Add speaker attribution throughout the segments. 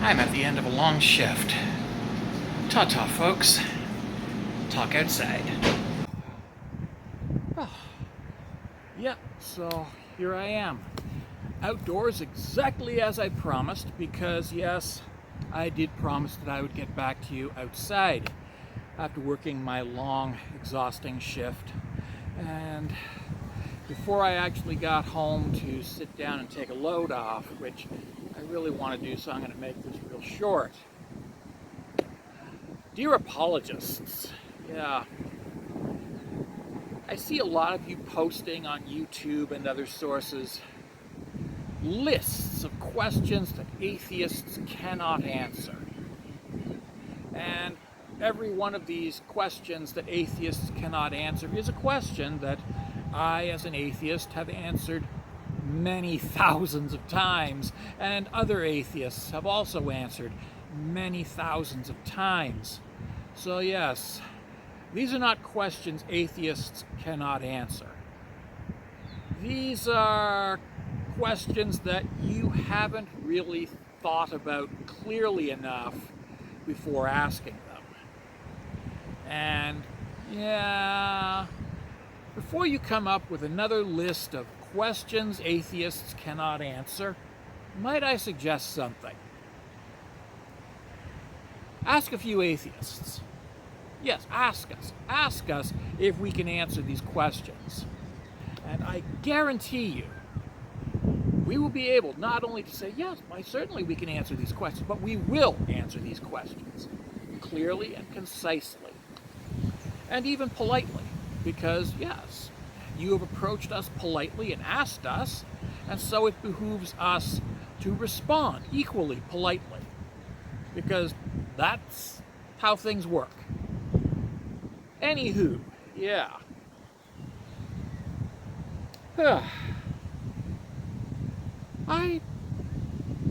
Speaker 1: I'm at the end of a long shift. Ta-ta, folks. Talk outside. Oh. Yeah, so here I am. Outdoors exactly as I promised, because yes, I did promise that I would get back to you outside after working my long, exhausting shift. And before I actually got home to sit down and take a load off, which I really want to do, so I'm going to make this real short. Dear apologists, yeah, I see a lot of you posting on YouTube and other sources lists of questions that atheists cannot answer. And every one of these questions that atheists cannot answer is a question that I, as an atheist, have answered many thousands of times, and other atheists have also answered many thousands of times. So yes, these are not questions atheists cannot answer. These are questions that you haven't really thought about clearly enough before asking them. And yeah, before you come up with another list of questions atheists cannot answer, might I suggest something? Ask a few atheists. Yes, ask us. Ask us if we can answer these questions. And I guarantee you, we will be able not only to say, yes, why certainly we can answer these questions, but we will answer these questions clearly and concisely, and even politely, because yes, you have approached us politely and asked us, and so it behooves us to respond equally politely, because that's how things work. Anywho, yeah. I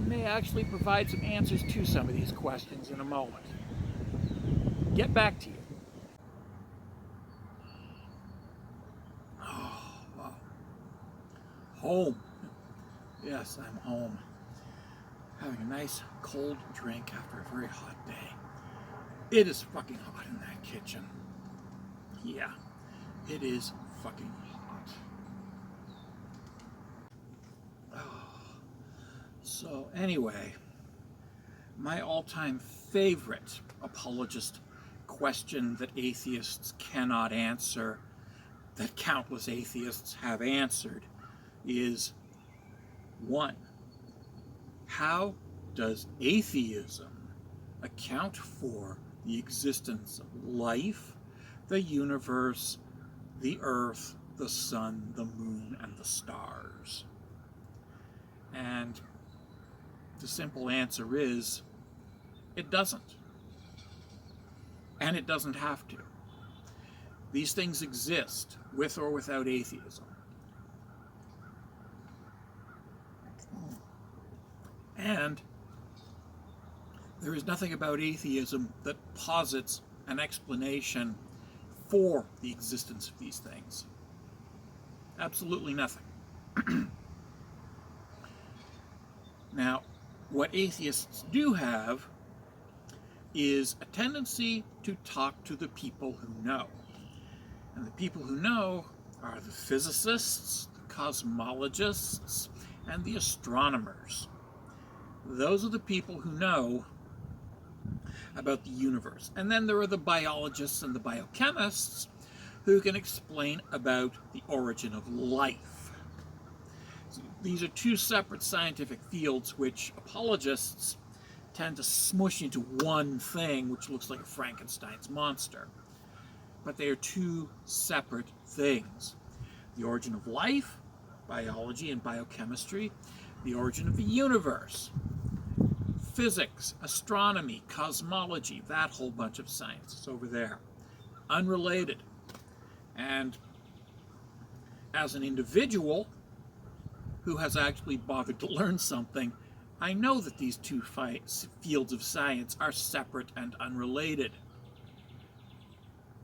Speaker 1: may actually provide some answers to some of these questions in a moment. Get back to you. Oh, wow. Home. Yes, I'm home. Having a nice cold drink after a very hot day. It is fucking hot in that kitchen. Yeah, it is fucking hot. Oh. So anyway, my all-time favorite apologist question that atheists cannot answer, that countless atheists have answered, is one, how does atheism account for the existence of life, the universe, the earth, the sun, the moon, and the stars? And the simple answer is, it doesn't. And it doesn't have to. These things exist with or without atheism. And there is nothing about atheism that posits an explanation for the existence of these things. Absolutely nothing. Now, what atheists do have is a tendency to talk to the people who know. And the people who know are the physicists, the cosmologists, and the astronomers. Those are the people who know about the universe. And then there are the biologists and the biochemists who can explain about the origin of life. So these are two separate scientific fields which apologists tend to smush into one thing, which looks like a Frankenstein's monster. But they are two separate things. The origin of life, biology and biochemistry, the origin of the universe, physics, astronomy, cosmology, that whole bunch of science is over there. Unrelated. And as an individual who has actually bothered to learn something, I know that these two fields of science are separate and unrelated.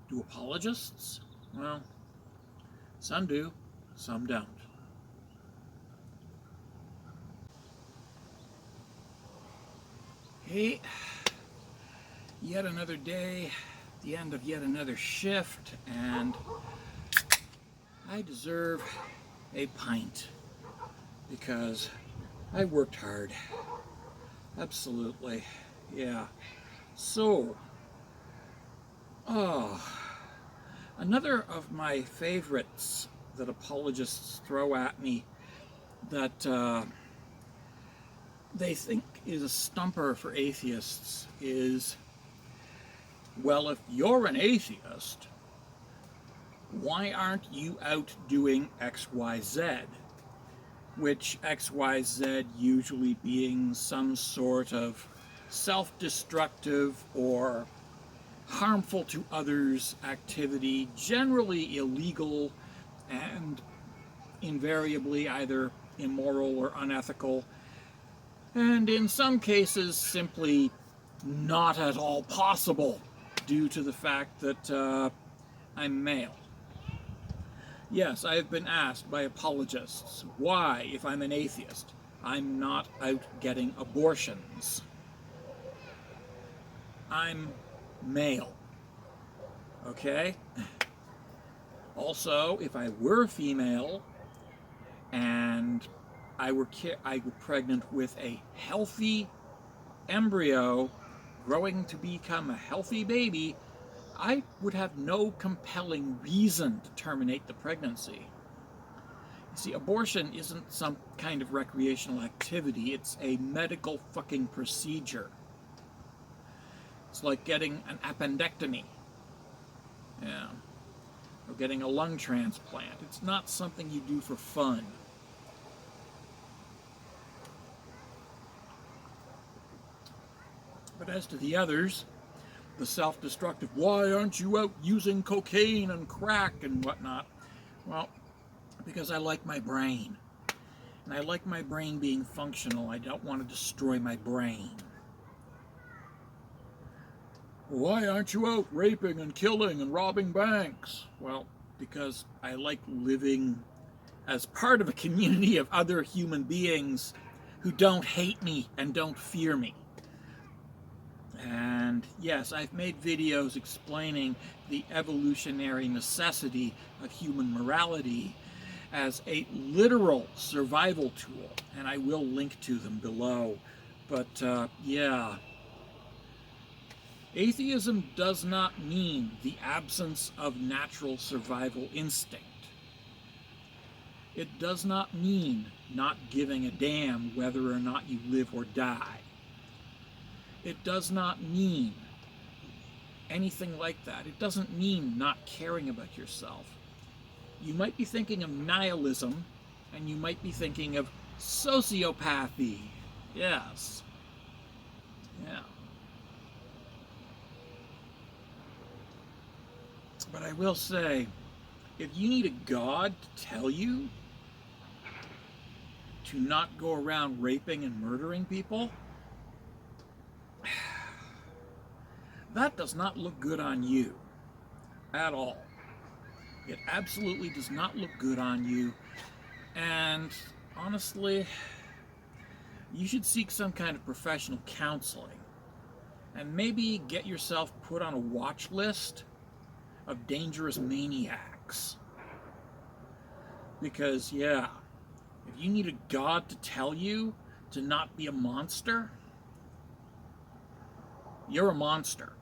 Speaker 1: Do apologists? Well, some do, some don't. Hey, yet another day, the end of yet another shift, and I deserve a pint because I worked hard. Absolutely. Yeah. So, oh, another of my favorites that apologists throw at me that they think is a stumper for atheists is, well, if you're an atheist, why aren't you out doing XYZ? Which XYZ usually being some sort of self-destructive or harmful to others activity, generally illegal and invariably either immoral or unethical, and in some cases simply not at all possible due to the fact that I'm male. Yes, I have been asked by apologists why, if I'm an atheist, I'm not out getting abortions. I'm male. Okay? Also, if I were female and I were pregnant with a healthy embryo growing to become a healthy baby, I would have no compelling reason to terminate the pregnancy. You see, abortion isn't some kind of recreational activity, it's a medical fucking procedure. It's like getting an appendectomy. Yeah. Or getting a lung transplant. It's not something you do for fun. But as to the others, the self-destructive, why aren't you out using cocaine and crack and whatnot? Well, because I like my brain. And I like my brain being functional. I don't want to destroy my brain. Why aren't you out raping and killing and robbing banks? Well, because I like living as part of a community of other human beings who don't hate me and don't fear me. And yes, I've made videos explaining the evolutionary necessity of human morality as a literal survival tool, and I will link to them below. But yeah, atheism does not mean the absence of natural survival instinct. It does not mean not giving a damn whether or not you live or die. It does not mean anything like that. It doesn't mean not caring about yourself. You might be thinking of nihilism, and you might be thinking of sociopathy. Yes. Yeah. But I will say, if you need a God to tell you to not go around raping and murdering people, that does not look good on you at all. It absolutely does not look good on you. And honestly, you should seek some kind of professional counseling and maybe get yourself put on a watch list of dangerous maniacs. Because, yeah, if you need a God to tell you to not be a monster, you're a monster.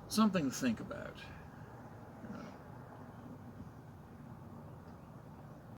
Speaker 1: Something to think about.